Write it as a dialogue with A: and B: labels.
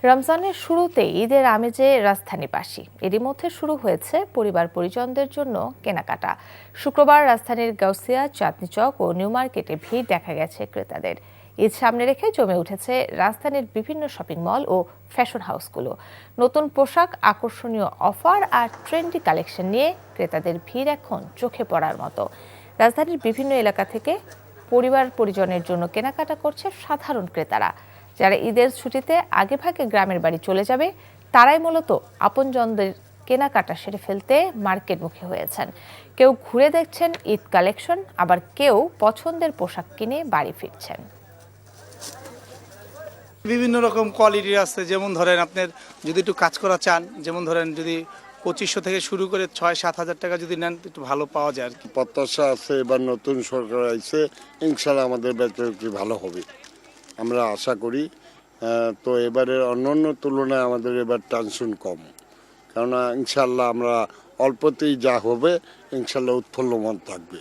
A: রমজানের শুরুতেই ঈদের আমেজে রাজধানীবাসী। এরই মধ্যে শুরু হয়েছে পরিবার পরিজনদের জন্য কেনাকাটা। শুক্রবার রাজধানীর গাউসিয়া, চাঁদনী চক ও নিউ মার্কেটে ভিড় দেখা গেছে ক্রেতাদের। ঈদ সামনে রেখে জমে উঠেছে রাজধানীর বিভিন্ন শপিং মল ও ফ্যাশন হাউসগুলো। নতুন পোশাক, আকর্ষণীয় অফার আর ট্রেন্ডি কালেকশন নিয়ে ক্রেতাদের ভিড় এখন চোখে পড়ার মতো। রাজধানীর বিভিন্ন এলাকা থেকে পরিবার পরিজনের জন্য কেনাকাটা করছে সাধারণ ক্রেতারা। যারা ঈদের ছুটিতে আগেভাগে গ্রামের বাড়ি চলে যাবে, তারাই মূলত আপনজনদের কেনাকাটা সেরে ফেলতে মার্কেটমুখী হয়েছেন। কেউ ঘুরে দেখছেন ঈদ কালেকশন, আবার কেউ পছন্দের পোশাক কিনে বাড়ি ফিরছেন।
B: বিভিন্ন রকম কোয়ালিটির আছে, যেমন ধরেন আপনার যদি একটু কাজ করা চান, যেমন ধরেন যদি 2500 থেকে শুরু করে 6-7 হাজার টাকা যদি নেন একটু ভালো পাওয়া যায় আর কি।
C: প্রত্যাশা আছে এবার নতুন সরকার আইছে, ইনশাল্লাহ আমাদের বেচা ভালো হবে আমরা আশা করি। তো এবারের অন্যান্য তুলনায় আমাদের এবার টেনশন কম, কেননা ইনশাল্লাহ আমরা অল্পতেই যা হবে ইনশাল্লাহ উৎফুল্লমান থাকবে।